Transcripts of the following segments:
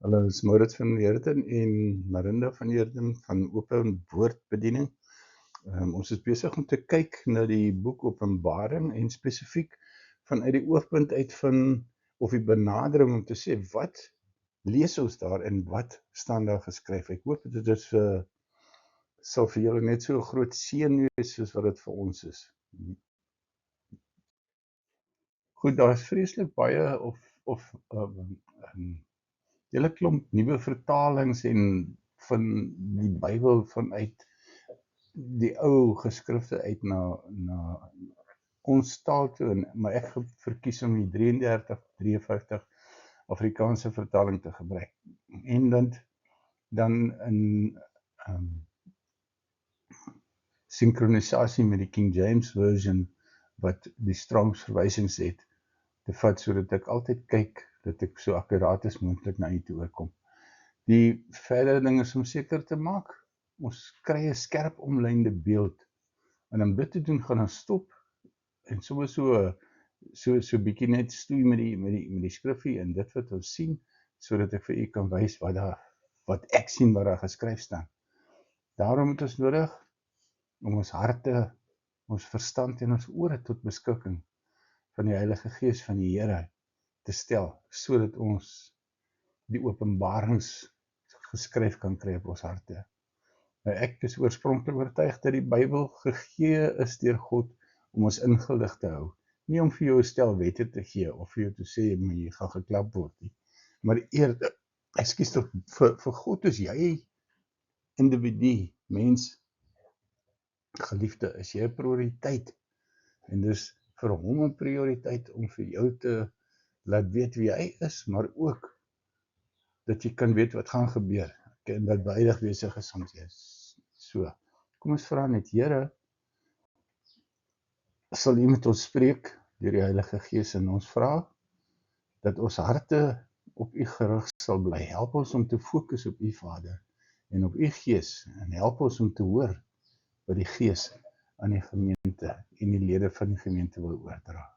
Hallo, is Maurits van Heerden en Marinda van Heerden van Open Woordbediening. Ons is besig om te kyk na die boek Openbaring en spesifiek vanuit die oogpunt uit van of die benadering om te sê wat lees ons daar en wat staan daar geskryf. Ek hoop dit is sal vir julle net so 'n groot seën wees soos wat dit vir ons is. Goed, daar is vreeslik baie of hele klomp nuwe vertalings en van die Bybel vanuit die ou geskrifte uit na ons taal toe, maar ek verkies om die 53 Afrikaanse vertaling te gebruik. En dan in sinkronisasie met die King James version wat die Strong's verwysings het, te vat sodat ek altyd kyk dat ek so akkuraat as moontlik na u toe oorkom. Die verdere ding is om seker te maak, ons kry 'n skerp omlynde beeld. En om dit te doen, gaan ons stop en soms so bietjie net stoei met die skrifgie en dit wat ons sien, sodat ek vir u kan wys wat ek sien wat daar geskryf staan. Daarom het ons nodig om ons harte, ons verstand en ons ore tot beskikking van die Heilige Gees van die Here te stel, sodat ons die openbarings geskryf kan kry op ons harte. Nou ek is oorspronklik oortuig dat die Bybel gegee is deur God om ons ingelig te hou. Nie om vir jou 'n stel wette te gee of vir jou te sê jy gaan geklap word nie. Maar eerder, ekskuus tog, vir God is jy individu, mens, geliefde, is jy 'n prioriteit. En dis vir hom 'n prioriteit om vir jou te laat weet wie hy is, maar ook dat jy kan weet wat gaan gebeur. En dat beëindig besig is om jy so. Kom ons vra net, Here, sal U met ons spreek deur die Heilige Gees en ons vra dat ons harte op U gerig sal bly. Help ons om te fokus op U Vader en op U Gees en help ons om te hoor wat die Gees aan die gemeente en die lede van die gemeente wil oordra.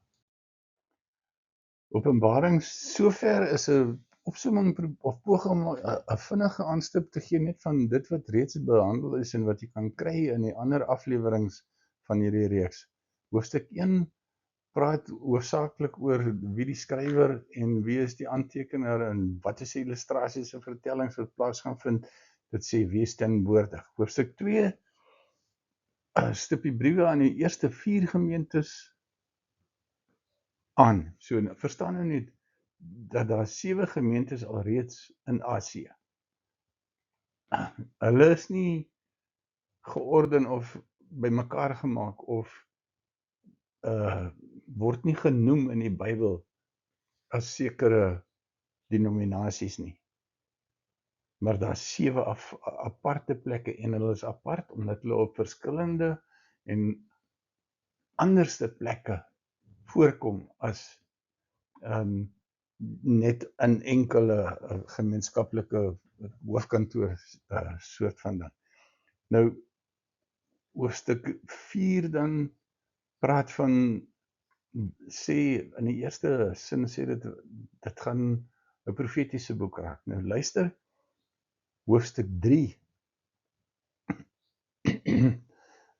Openbaring sover is 'n opsomming of poging om 'n vinnige aanstip te gee net van dit wat reeds behandel is en wat jy kan kry in die ander afleweringe van hierdie reeks. Hoofstuk 1 praat hoofsaaklik oor wie die skrywer en wie is die aantekenaar en wat is die illustrasies en vertellings wat plaas gaan vind. Dit sê wie is teenwoordig. Hoofstuk 2 stip die briewe aan die eerste 4 gemeentes aan. So verstaan nou net dat daar 7 gemeentes alreeds in Asië. Hulle is nie georden of bymekaar gemaak of word nie genoem in die Bybel as sekere denominasies nie. Maar daar is 7 aparte plekke en hulle is apart omdat hulle op verskillende en anderste plekke voorkom as net in enkele gemeenskaplike hoofkantoor soort van dan. Nou, hoofstuk 4 dan praat van, sê, in die eerste sin sê dit gaan 'n profetiese boek raak. Nou luister, hoofstuk 3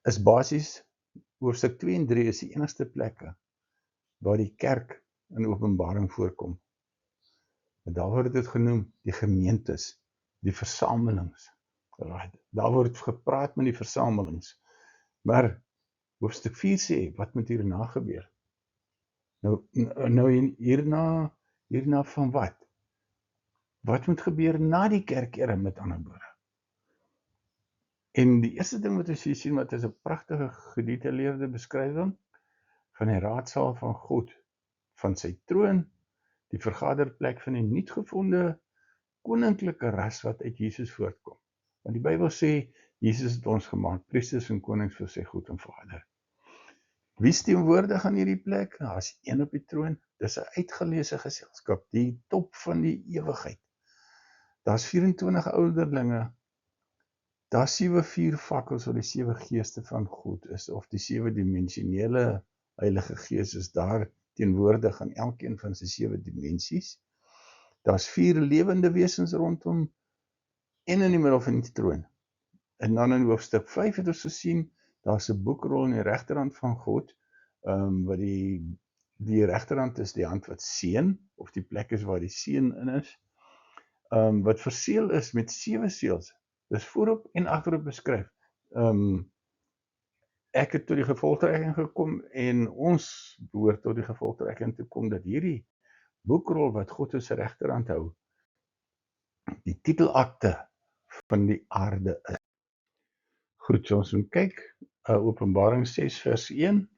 is basies, hoofstuk 2 en 3 is die enigste plekke waar die kerk in Openbaring voorkom. En daar word dit genoem die gemeentes, die versamelings. Daar word gepraat met die versamelings. Maar hoofstuk 4 sê, wat moet hierna gebeur? Nou hierna van wat? Wat moet gebeur na die kerkere, met ander woorde? En die eerste ding wat ons hier sien, wat is 'n pragtige gedetailleerde beskrywing van die raadsaal van God, van sy troon, die vergaderplek van die nuutgevonde koninklike ras wat uit Jesus voortkom. Want die Bybel sê, Jesus het ons gemaak, priesters en konings vir sy God en Vader. Wie is teenwoordig aan hierdie plek? Daar is een op die troon, dis 'n uitgeleese geselskap, die top van die ewigheid. Daar's 24 ouderlinge, daar's 7 vuurvakkels wat die 7 geeste van God is, of die 7 dimensionele Heilige Gees is daar teenwoordig aan elkeen van sy 7 dimensies. Daar's 4 lewende wesens rondom en in die middel van die troon. En dan in hoofstuk 5 het ons gesien, daar's 'n boekrol in die regterhand van God, wat die regterhand is die hand wat seën, of die plek is waar die seën in is, wat verseël is met 7 seels. Dis voorop en agterop beskryf. Ek het tot die gevolgtrekking gekom en ons behoort tot die gevolgtrekking te kom dat hierdie boekrol wat God in sy regterhand hou, die titelakte van die aarde is. Goed, so ons moet kyk, Openbaring 6 vers 1,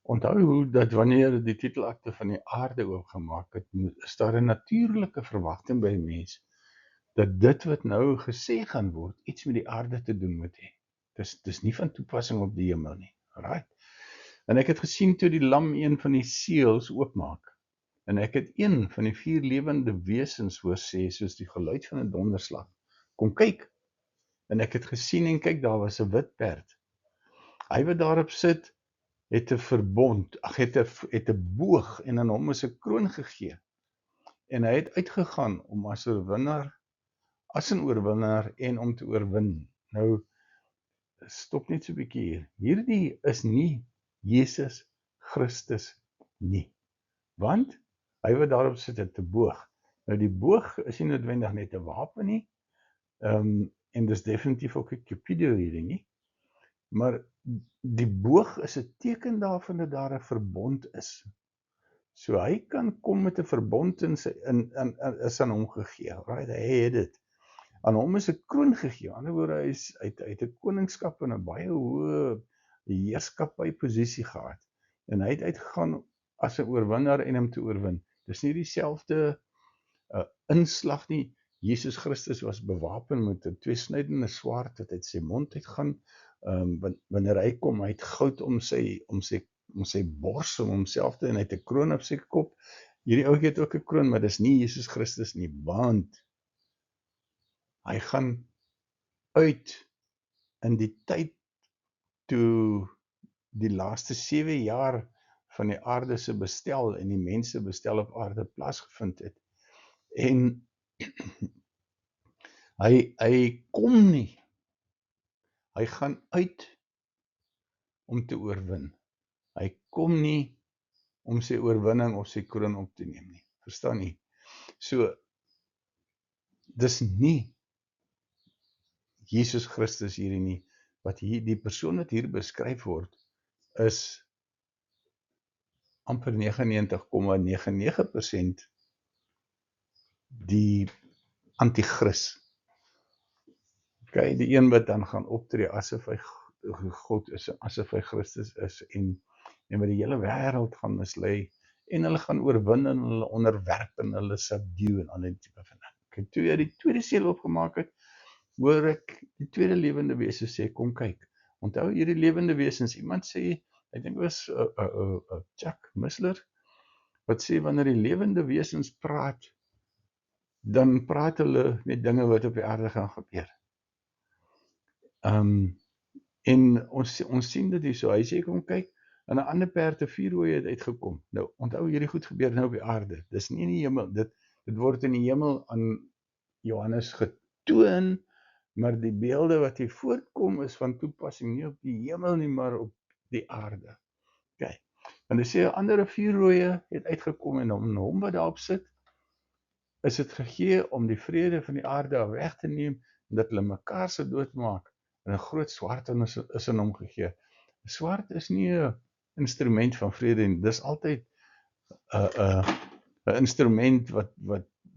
onthou hoe dat wanneer die titelakte van die aarde oopgemaak het, is daar 'n natuurlike verwagting by die mens, dat dit wat nou gesê gaan word, iets met die aarde te doen moet hê. Dis nie van toepassing op die hemel nie, right? En ek het gesien toe die lam een van die seels oopmaak, en ek het een van die 4 lewende wesens hoor sê, soos die geluid van 'n donderslag, kom kyk. En ek het gesien en kyk, daar was 'n wit perd. Hy wat daarop sit, het 'n verbond, het 'n boog, en aan hom is 'n kroon gegee. En hy het uitgegaan om as 'n oorwinnaar en om te oorwin. Nou, stop net so 'n bietjie hier. Hierdie is nie Jesus Christus nie. Want hy wat daarop sit het 'n boog. Nou die boog is nie noodwendig net 'n wapen nie. En dis definitief ook 'n Cupido hierdie nie. Maar die boog is 'n teken daarvan dat daar 'n verbond is. So hy kan kom met 'n verbond is aan hom gegee. Right, hy het dit. Aan hom is 'n kroon gegee. Aan die ander woorde, hy het 'n koningskap en 'n baie hoë heerskappy posisie gehad. En hy het uitgegaan as 'n oorwinnaar en om te oorwin. Dis nie dieselfde inslag nie. Jesus Christus was bewapen met 'n tweesnydende swaard wat uit sy mond uitgaan. Wanneer hy kom, hy het goud om sy bors, om homself te, en hy het 'n kroon op sy kop. Hierdie ouetjie het ook 'n kroon, maar dis nie Jesus Christus nie, want hy gaan uit in die tyd toe die laaste 7 jaar van die aarde se bestel en die mense bestel op aarde plaasgevind het. En hy kom nie. Hy gaan uit om te oorwin. Hy kom nie om sy oorwinning of sy kroon op te neem nie. Verstaan nie? So, dis nie Jesus Christus hierdie nie, wat hier, die persoon wat hier beskryf word, is amper 99,99% die anti-Kris. Okay, die een wat dan gaan optree asof hy God is, asof hy Christus is, en wat die hele wêreld gaan mislei, en hulle gaan oorwin, en hulle onderwerp, en hulle subdue, en al die tipe van ding. Okay, toe hy die tweede seel opgemaak het, hoor ek die tweede lewende wese sê, kom kyk. Onthou hierdie lewende wesens, iemand sê, ek dink was Chuck Missler, wat sê, wanneer die lewende wesens praat, dan praat hulle met dinge wat op die aarde gaan gebeur. En ons sien dit hier so, hy sê, kom kyk, en 'n ander perd, 'n vuurrooi het uitgekom. Nou, onthou, hierdie goed gebeur nou op die aarde. Dis nie in die hemel, dit word in die hemel aan Johannes getoon, maar die beelde wat hier voortkom is van toepassing nie op die hemel nie, maar op die aarde. Okay. En hy sê, 'n ander vuurrooi het uitgekom, en hom wat daarop sit, is dit gegee om die vrede van die aarde weg te neem, en dat hulle mekaar se doodmaak, en 'n groot swaard is in hom gegee. 'n Swaard is nie 'n instrument van vrede nie, dis altyd 'n instrument wat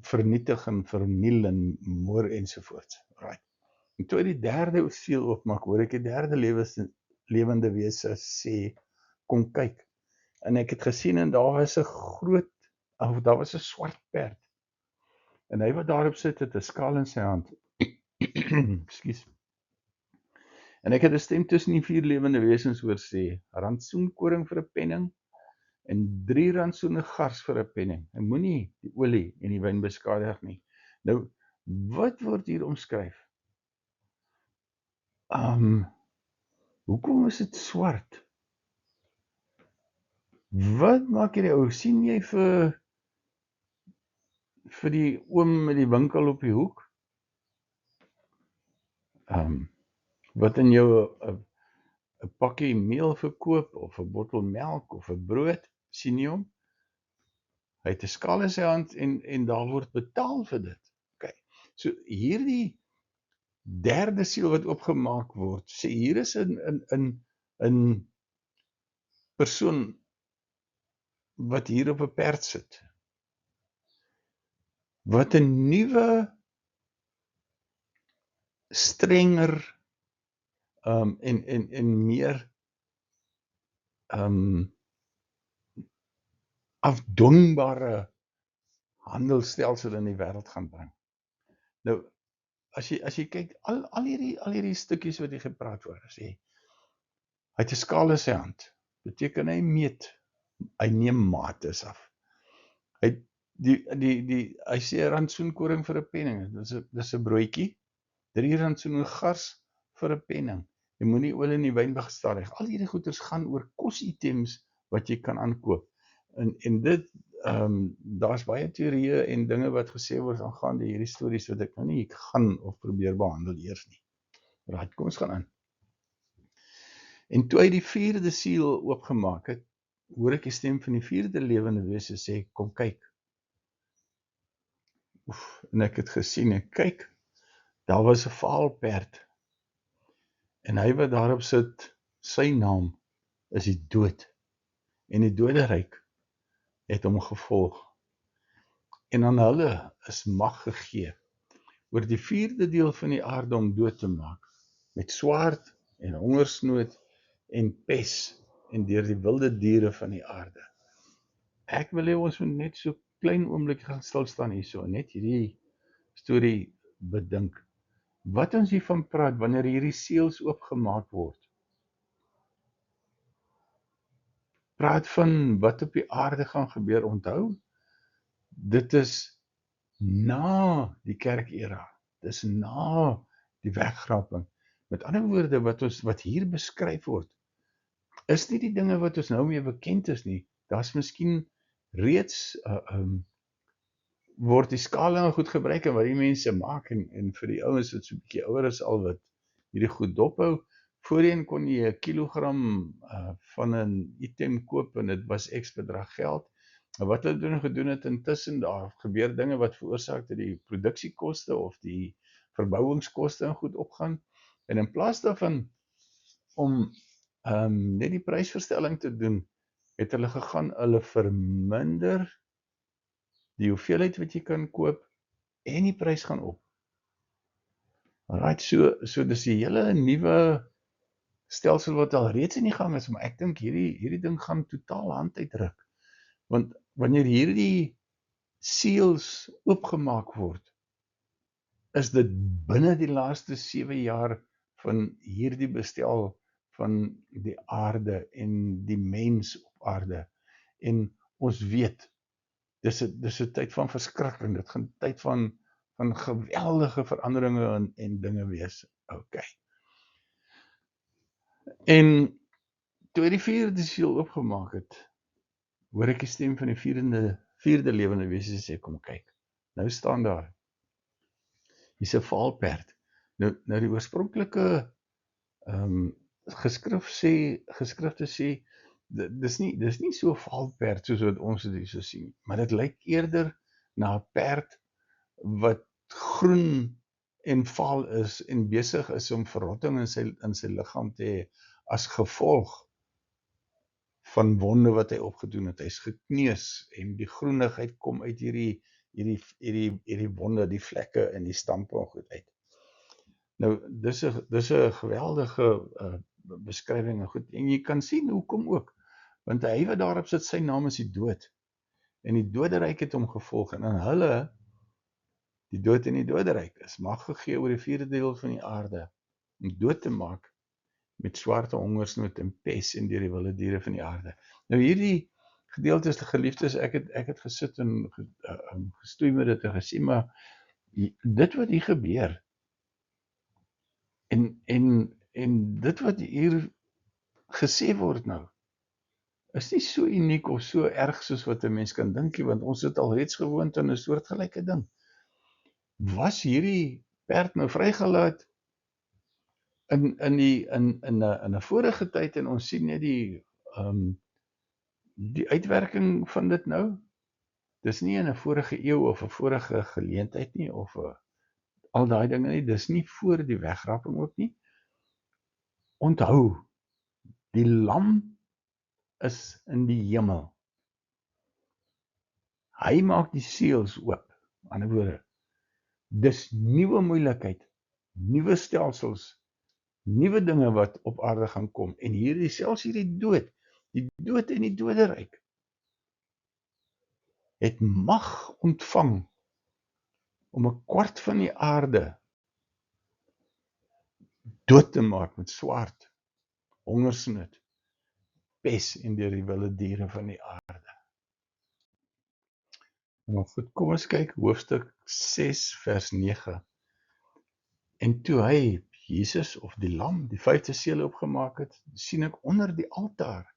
vernietig en verniel en moord ensovoorts. Right. En toe die derde seel oopmaak, hoor ek die derde lewende wese sê, kom kyk. En ek het gesien, en daar was 'n swart perd. En hy wat daarop sit, het 'n skaal in sy hand. Ekskuus. En ek het 'n stem tussen die 4 lewende wesens hoor sê, rantsoenkoring vir 'n penning, en 3 rantsoene gars vir 'n penning. En moenie die olie en die wyn beskadig nie. Nou, wat word hier omskryf? Hoekom is dit swart? Wat maak hierdie ou? Sien jy vir vir die oom met die winkel op die hoek, wat in jou 'n pakkie meel verkoop, of 'n bottel melk, of 'n brood, sien jy hom? Hy het 'n skaal in sy hand en daar word betaal vir dit. Okay. So hierdie derde siel wat oopgemaak word, sê hier is 'n persoon wat hier op 'n perd sit, wat 'n nuwe, strenger en meer afdwingbare handelsstelsel in die wêreld gaan bring. Nou, as jy kyk, al hierdie stukkies wat jy gepraat oor, sê, hy het 'n skaal in sy hand, beteken hy meet, hy neem mates af. Hy sê 'n rantsoen koring vir 'n penning, dis 'n broodjie, 3 rantsoen gars vir 'n penning. Jy moenie olie in die wyn bestadig. Al hierdie goeders gaan oor kositems wat jy kan aankoop. En dit, daar's baie teorieë en dinge wat gesê word aangaande hierdie stories wat ek nou nie gaan of probeer behandel eers nie. Right, kom ons gaan aan. En toe hy die 4de siel oopgemaak het, hoor ek die stem van die 4de lewende wese sê, kom kyk. En ek het gesien en kyk, daar was 'n vaalperd. En hy wat daarop sit, sy naam is die dood. En die doderyk het hom gevolg. En aan hulle is mag gegee oor die 4de deel van die aarde om dood te maak, met swaard en hongersnood en pes en deur die wilde diere van die aarde. Ek wil hê ons moet net so klein oomblik gaan stil staan hierso, net hierdie storie bedink. Wat ons hiervan praat wanneer hierdie seels oopgemaak word, praat van wat op die aarde gaan gebeur. Onthou, dit is na die kerkera, dis na die weggraping. Met ander woorde, wat hier beskryf word, is nie die dinge wat ons nou mee bekend is nie. Daar's miskien reeds word die skaling goed gebruik en wat die mense maak en vir die ouens wat so 'n bietjie ouer is al wat hierdie goed dophou. Voorheen kon jy 'n kilogram van 'n item koop en dit was X bedrag geld. En wat hulle gedoen het intussen, daar gebeur dinge wat veroorsaak dat die produksiekoste of die verbouingskoste en goed opgaan. En in plaas daarvan om net die prysverstelling te doen, het hulle gegaan, hulle verminder die hoeveelheid wat jy kan koop en die prys gaan op. Alright, so dis die hele nuwe stelsel wat al reeds in die gang is, maar ek dink hierdie ding gaan totaal hand uitdruk. Want wanneer hierdie seels oopgemaak word, is dit binne die laaste 7 jaar van hierdie bestel van die aarde en die mens op aarde. En ons weet, dis 'n tyd van verskrikking, dit gaan tyd van geweldige veranderinge en dinge wees. Okay. En toe hy die 4de siel oopgemaak het, hoor ek die stem van die 4de lewende wese sê, kom kyk. Nou staan daar, hier's 'n vaalperd. Nou die oorspronklike geskrifte sê, dis nie so 'n vaalperd soos wat ons dit hier sien, maar dit lyk eerder na 'n perd wat groen en vaal is en besig is om verrotting in sy liggaam te hê as gevolg van wonde wat hy opgedoen het. Hy's gekneus en die groenigheid kom uit hierdie wonde, die vlekke en die stampe en goed uit. Nou, dis 'n geweldige beskrywing en goed. En jy kan sien hoekom ook. Want hy wat daarop sit, sy naam is die dood. En die doderyk het hom gevolg. En aan hulle, die dood en die doderyk, is mag gegee oor die 4de deel van die aarde om dood te maak met swarte hongersnood en pes en deur die wilde diere van die aarde. Nou hierdie gedeelte is geliefdes, ek het gesit en gestoei met dit en gesien, maar dit wat hier gebeur en dit wat hier gesê word nou, is nie so uniek of so erg soos wat 'n mens kan dink nie, want ons het al reeds gewoond aan 'n soortgelyke ding. Was hierdie perd nou vrygelaat in 'n vorige tyd en ons sien net die uitwerking van dit nou? Dis nie in 'n vorige eeu of 'n vorige geleentheid nie of al daai dinge nie, dis nie voor die wegraping ook nie. Onthou, die lam is in die hemel. Hy maak die seels oop. Aan die ander woorde, dis nuwe moeilikheid, nuwe stelsels, nuwe dinge wat op aarde gaan kom. En selfs hierdie dood, die dood en die doderyk, het mag ontvang om 'n kwart van die aarde dood te maak met swaard, hongersnood, pes en deur die wilde diere van die aarde. Maar goed, kom ons kyk hoofstuk 6 vers 9. En toe hy, Jesus of die lam, die 5de seël oopgemaak het, sien ek onder die altaar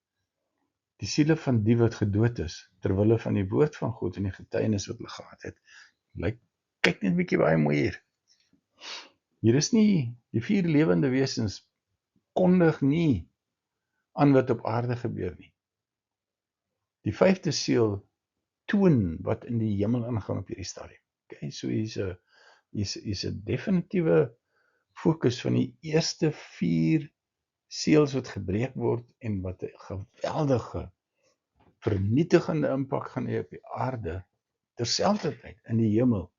die siele van die wat gedood is, terwille van die woord van God en die getuienis wat hulle gehad het. Kyk net 'n bietjie baie mooi hier. Hier is nie, die 4 lewende wesens kondig nie aan wat op aarde gebeur nie. Die 5de seël toon wat in die hemel ingaan op hierdie stadium. Okay, so hier's 'n definitiewe fokus van die eerste 4 seëls wat gebreek word en wat 'n geweldige vernietigende impak gaan hê op die aarde. Terselfdertyd in die hemel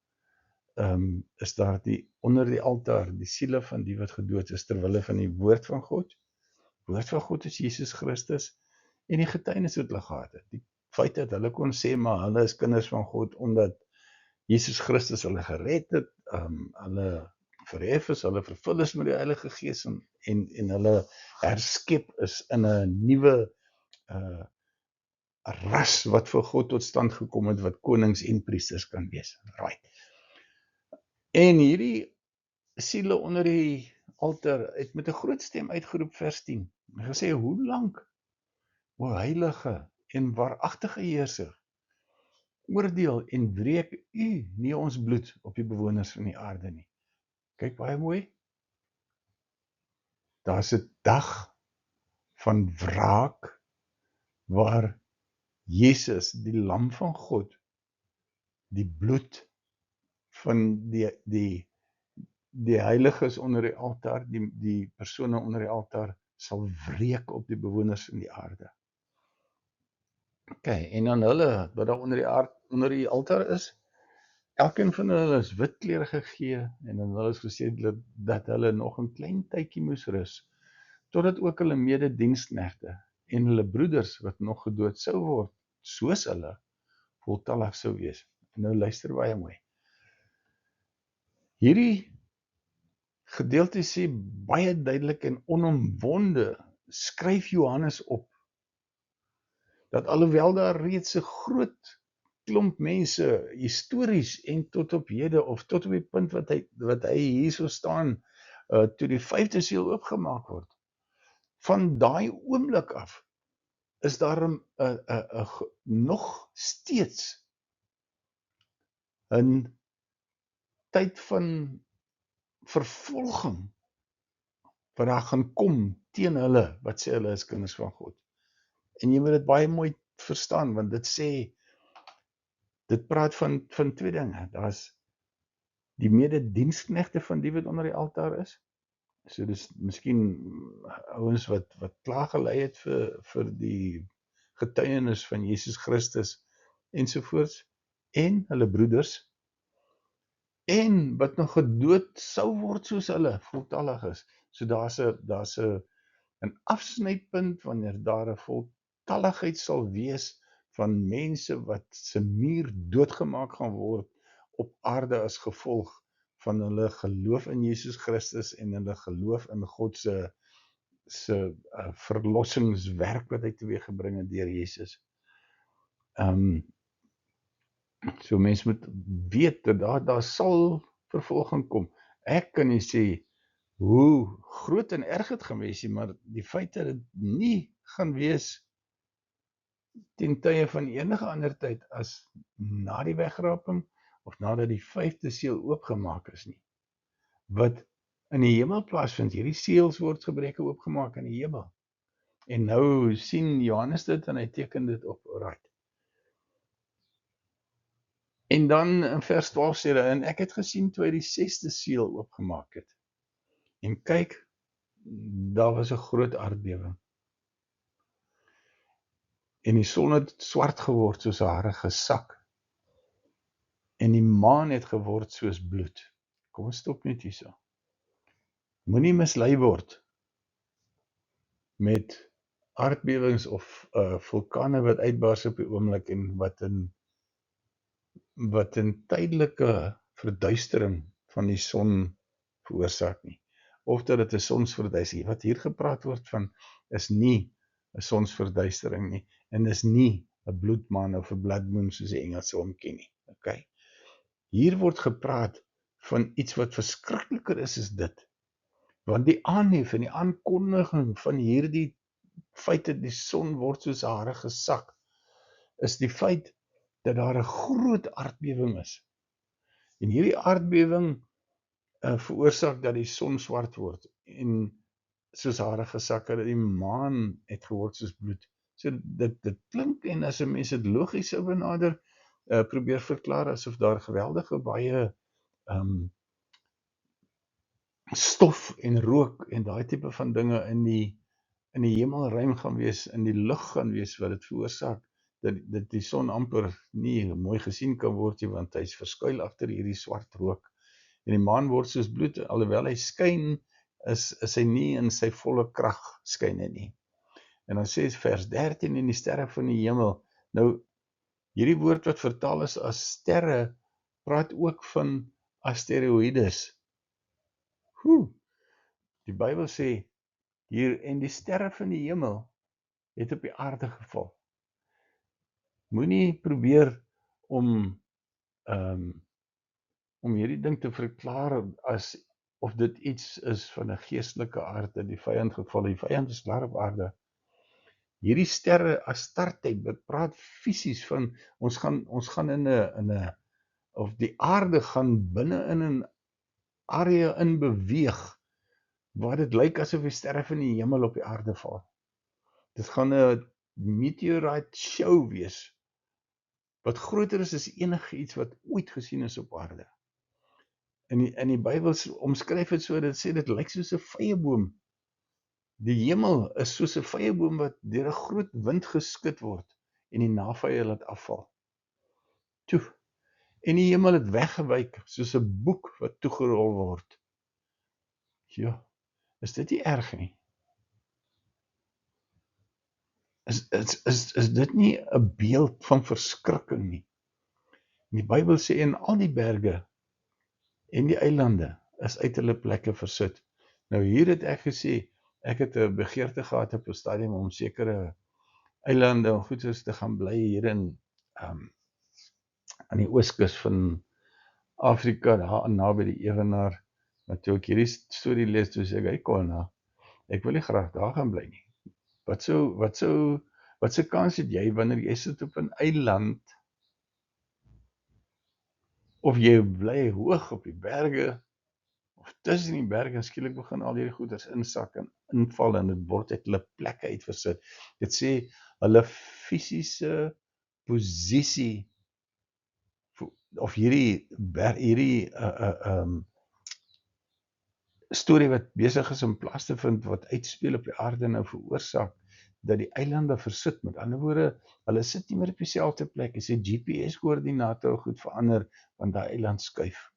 is daar onder die altaar die siele van die wat gedood is terwille van die woord van God. Woord van God is Jesus Christus en die getuienis wat hulle gehad het. Die feit dat hulle kon sê maar hulle is kinders van God omdat Jesus Christus hulle gered het, hulle verhef is, hulle vervul is met die Heilige Gees en hulle herskep is in 'n nuwe ras wat vir God tot stand gekom het wat konings en priesters kan wees. Right. En hierdie siele onder die altaar het met 'n groot stem uitgeroep vers 10. En gesê, hoe lank, o heilige en waaragtige Heerser, oordeel en wreek u nie ons bloed op die bewoners van die aarde nie. Kyk baie mooi. Daar's 'n dag van wraak waar Jesus, die lam van God, die bloed van die heiliges onder die altaar, die persone onder die altaar sal wreek op die bewoners van die aarde. Okay, en dan hulle wat daar onder die altaar is, elkeen van hulle is wit klere gegee en dan hulle is gesê dat hulle nog 'n klein tydjie moes rus totdat ook hulle medediensknegte en hulle broeders wat nog gedood sou word, soos hulle voltallig sou wees. En nou luister baie mooi. Hierdie gedeelte sê baie duidelik en onomwonde skryf Johannes op dat alhoewel daar reeds 'n groot klomp mense histories en tot op hede of tot op die punt wat hy hierso staan toe die 5de seël oopgemaak word. Van daai oomblik af is daar nog steeds 'n tyd van vervolging wat daar gaan kom teen hulle wat sê hulle is kinders van God. En jy moet dit baie mooi verstaan want dit praat van 2 dinge. Daar's die medediensknegte van die wat onder die altaar is. So dis miskien ouens wat klaargelei het vir die getuienis van Jesus Christus ensovoorts en hulle broeders en wat nog gedood sou word soos hulle voltallig is. So daar's 'n afsnypunt wanneer daar 'n voltalligheid sal wees van mense wat se muur doodgemaak gaan word op aarde as gevolg van hulle geloof in Jesus Christus en hulle geloof in God se verlossingswerk wat hy teweeggebring het deur Jesus. So mense moet weet dat daar sal vervolging kom. Ek kan nie sê hoe groot en erg dit gaan wees nie, maar die feit dat dit nie gaan wees ten tye van enige ander tyd as na die wegraping of nadat die 5de seël oopgemaak is nie. Wat in die hemel plaasvind, hierdie seëls word gebreke oopgemaak in die hemel. En nou sien Johannes dit en hy teken dit op, alright. En dan in vers 12 sê hy, en ek het gesien toe hy die 6de seël oopgemaak het. En kyk, daar was 'n groot aardbewing. En die son het swart geword soos hare gesak. En die maan het geword soos bloed. Kom ons stop net hierso. Moenie mislei word met aardbewings of vulkane wat uitbars op die oomblik en wat 'n tydelike verduistering van die son veroorsaak nie. Of dat dit 'n sonsverduistering. Wat hier gepraat word van is nie 'n sonsverduistering nie en is nie 'n bloedmaan of 'n blood moon soos die Engelse hom ken nie. Okay. Hier word gepraat van iets wat verskrikliker is as dit. Want die aanhef en die aankondiging van hierdie feit dat die son word soos hare gesak, is die feit dat daar 'n groot aardbewing is. En hierdie aardbewing veroorsaak dat die son swart word en soos hare gesak het, dat die maan het geword soos bloed. So dit klink en as 'n mens dit logies sou benader, probeer verklaar asof daar geweldige baie stof en rook en daai tipe van dinge in die hemelruim gaan wees, in die lug gaan wees wat dit veroorsaak, dat die son amper nie mooi gesien kan word nie, want hy's verskuil agter hierdie swart rook. En die maan word soos bloed, alhoewel hy skyn, is hy nie in sy volle krag skyn hy nie. En dan sê vers 13, en die sterre van die hemel. Nou, hierdie woord wat vertaal is as sterre, praat ook van asteroïdes. Die Bybel sê, hier, en die sterre van die hemel het op die aarde geval. Moenie probeer om hierdie ding te verklaar as of dit iets is van 'n geestelike aard dat die vyand geval, die vyand is klaar op aarde. Hierdie sterre Astarte, dit praat fisies van ons gaan in 'n of die aarde gaan binne in 'n area in beweeg waar dit lyk asof die sterre van die hemel op die aarde val. Dit gaan 'n meteorite show wees wat groter is as enige iets wat ooit gesien is op aarde. In die Bybel omskryf dit so, dit sê dit lyk soos 'n vyeboom. Die hemel is soos 'n vyeboom wat deur 'n groot wind geskud word en die navye laat afval. Toe. En die hemel het weggewyk soos 'n boek wat toegerol word. Ja, is dit nie erg nie? Is dit nie 'n beeld van verskrikking nie? Die Bybel sê en al die berge en die eilande is uit hulle plekke versit. Nou hier het ek gesê, ek het 'n begeerte gehad op 'n stadium om sekere eilande en goeders te gaan bly hier in aan die ooskus van Afrika, daar naby die Ewenaar. Maar toe ek hierdie storie lees, toe sê ek, Kona, ek wil nie graag daar gaan bly nie. Wat se kans het jy wanneer jy sit op 'n eiland of jy bly hoog op die berge of tussen die berge en skielik begin al hierdie goeders insak en inval en dit word uit hulle plekke uit versit. Dit sê hulle fisiese posisie of hierdie storie wat besig is om plaas te vind wat uitspeel op die aarde nou veroorsaak dat die eilande versit. Met ander woorde, hulle sit nie meer op dieselfde plek. As die GPS-koördinate goed verander, want daai eiland skuif.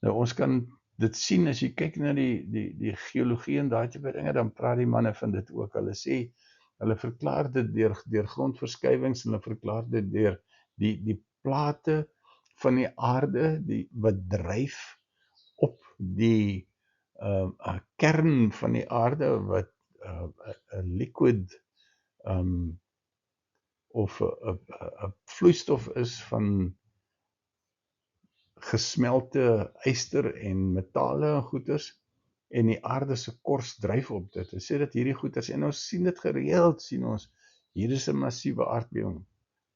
Nou ons kan dit sien as jy kyk na die geologie en daai tipe dinge, dan praat die manne van dit ook. Hulle sê, hulle verklaar dit deur grondverskywings en hulle verklaar dit deur die plate van die aarde wat dryf op die kern van die aarde wat 'n liquid of 'n vloeistof is van gesmelte yster en metale en goeders en die aarde se kors dryf op dit. Dit sê dat hierdie goeders en ons sien dit gereeld, sien ons Hier is 'n massiewe aardbewing.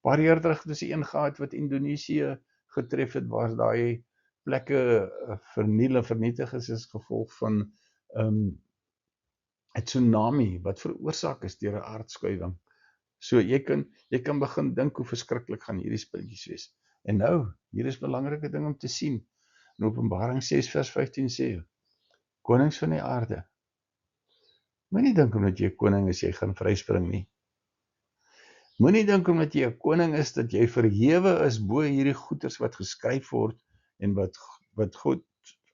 Paar jaar terug het ons een gehad wat Indonesië getref het, waar daai plekke verniel en vernietig is as gevolg van 'n tsunami wat veroorsaak is deur 'n aardskuiwing. So jy kan begin dink hoe verskriklik gaan hierdie spulletjies wees. En nou, hier is belangrike ding om te sien. In Openbaring 6 vers 15 sê, konings van die aarde, moenie dink omdat jy 'n koning is, jy gaan vryspring nie. Moenie dink omdat jy 'n koning is, dat jy verhewe is bo hierdie goeters wat geskryf word, en wat God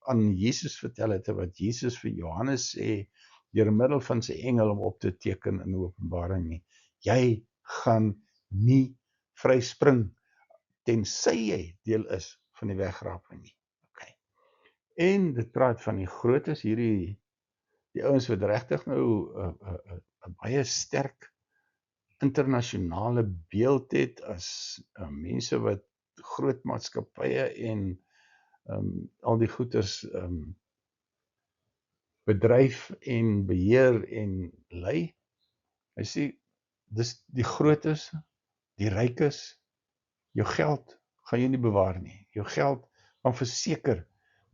aan Jesus vertel het, en wat Jesus vir Johannes sê, deur middel van sy engel om op te teken in Openbaring nie. Jy gaan nie vryspring, tensy jy deel is van die wegraping nie. Okay. En dit praat van die grootes, die ouens wat regtig nou 'n baie sterk internasionale beeld het, as mense wat groot maatskappye en al die goeders bedryf en beheer en lei. Hy sê, dis die grootes, die rykes, jou geld gaan jy nie bewaar nie. Jou geld gaan verseker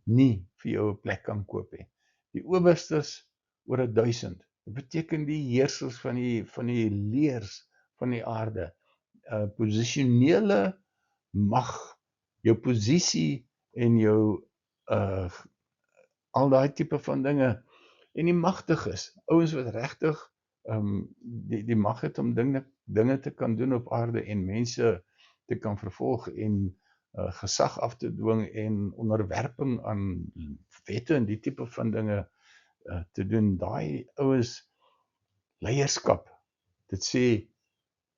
nie vir jou 'n plek kan koop nie. Die owerstes oor 1000. Dit beteken die heersers van die leers van die aarde. Posisionele mag, jou posisie en jou al daai tipe van dinge, en die magtiges, ouens wat regtig die mag het om dinge te kan doen op aarde en mense te kan vervolg en gesag af te dwing en onderwerping aan wette en die tipe van dinge te doen. Daai ouens leierskap, dit sê,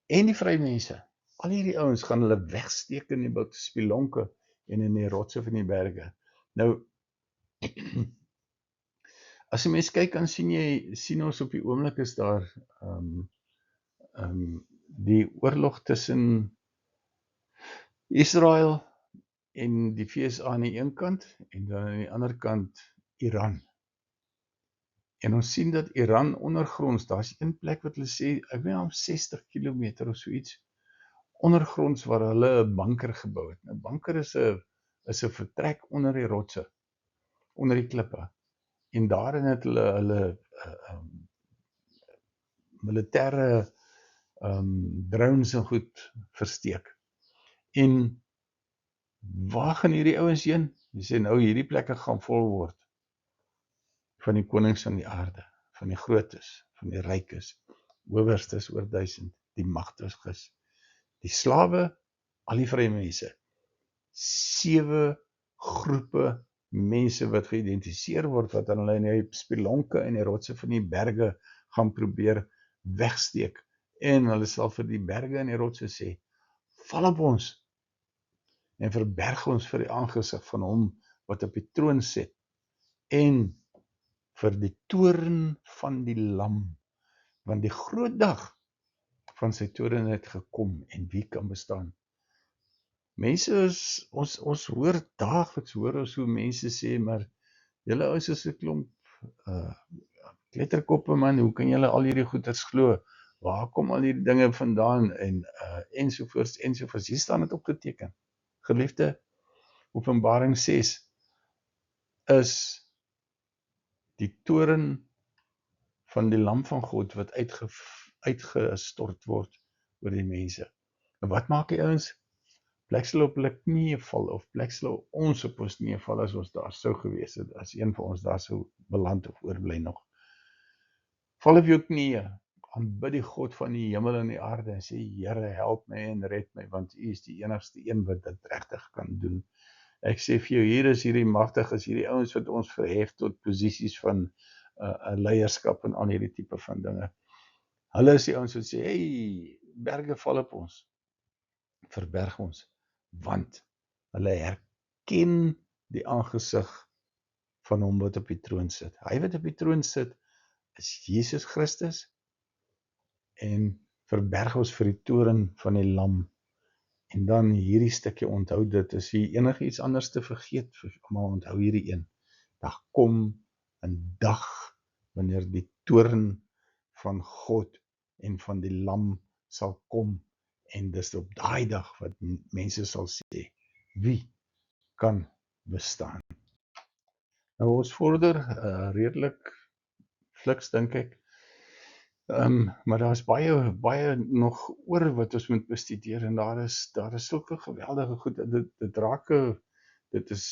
en die vrye mense, al hierdie ouens gaan hulle wegsteek in die spilonke en in die rotse van die berge. Nou, as jy mens kyk, dan sien ons op die oomblik is daar die oorlog tussen Israel en die VSA aan die een kant, en dan aan die ander kant Iran. En ons sien dat Iran ondergronds, daar is een plek wat hulle sê, ek weet om 60 kilometer of so iets, ondergronds waar hulle 'n bunker gebou het. 'n Bunker is 'n vertrek onder die rotse, onder die klippe. En daarin het hulle militêre drones en goed versteek. En waar gaan hierdie ouens heen? Die sê nou hierdie plekke gaan vol word van die konings van die aarde, van die grootes, van die rykes, owerstes oor 1000, die magtiges, die slawe, al die vrye mense. 7 groepe mense wat geïdentifiseer word, wat hulle in die spilonke en die rotse van die berge gaan probeer wegsteek. En hulle sal vir die berge en die rotse sê, val op ons en verberg ons vir die aangesig van hom wat op die troon sit, en vir die toorn van die lam, want die groot dag van sy toorn het gekom, en wie kan bestaan? Mense ons hoor daagliks, hoor ons hoe mense sê, maar julle ouens is 'n klomp kletterkoppe man, hoe kan julle al hierdie goeders glo? Waar kom al hierdie dinge vandaan? En ensovoorts, ensovoorts. Hier staan dit opgeteken. Geliefde, Openbaring 6 is die toorn van die lam van God wat uitgestort word oor die mense. En wat maak die ouens? Plek sal op hulle knieë val, of plek sal ons op ons knieë val as ons daar sou gewees het, as een van ons daar sou beland of oorbly nog. Val op jou knieë, aanbid die God van die hemel en die aarde en sê, Here, help my en red my, want U is die enigste een wat dit regtig kan doen. Ek sê vir jou, hier is hierdie magtiges, hierdie ouens wat ons verhef tot posisies van leierskap en al hierdie tipe van dinge. Hulle is die ouens wat sê, hey, berge val op ons, verberg ons, want hulle herken die aangesig van hom wat op die troon sit. Hy wat op die troon sit, is Jesus Christus, en verberg ons vir die toorn van die lam. En dan hierdie stukkie onthou dit, as jy enige iets anders te vergeet, maar onthou hierdie een. Daar kom 'n dag wanneer die toorn van God en van die lam sal kom, en dis op daai dag wat mense sal sê, wie kan bestaan? Nou ons vorder redelik fliks, dink ek, maar daar is baie nog oor wat ons moet bestudeer, en daar is sulke geweldige goed, dit raak, dit is,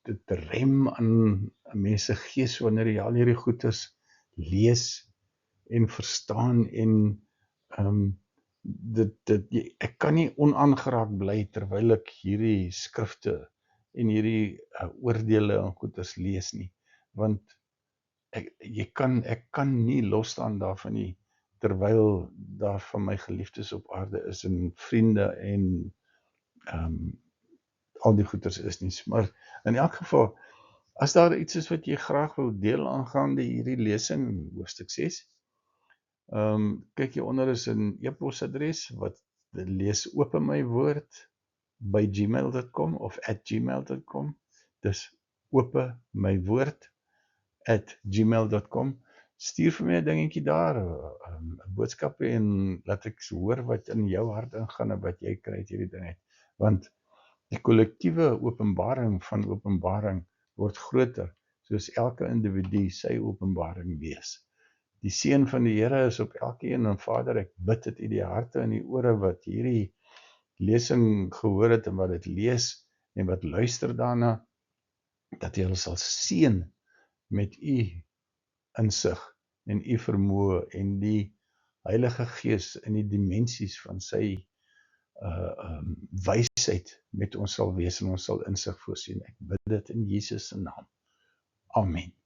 dit rem aan 'n mens se gees wanneer jy al hierdie goedes lees en verstaan, en ek kan nie onaangeraak bly terwyl ek hierdie skrifte en hierdie oordeele en goeders lees nie, want ek kan nie losstaan daarvan nie, terwyl daar van my geliefdes op aarde is, en vriende, en al die goeders is nie, maar in elk geval, as daar iets is wat jy graag wil deel aangaande hierdie lesing, hoofstuk 6, kyk hier onder is 'n e-posadres, wat lees open my woord by gmail.com of @gmail.com, dis open my woord @gmail.com, stuur vir my 'n dingetjie daar, 'n boodskap, en laat ek hoor wat in jou hart ingaan, en wat jy kry uit hierdie ding uit, want die kollektiewe openbaring van openbaring word groter, soos elke individu sy openbaring lees. Die seën van die Here is op elkeen, en Vader, ek bid dit uit die harte en die ore wat hierdie lesing gehoor het, en wat dit lees, en wat luister daarna, dat jy hulle sal seën met u insig, en u vermoë, en die Heilige Gees in die dimensies van sy wysheid met ons sal wees, en ons sal insig voorsien. Ek bid dit in Jesus se naam. Amen.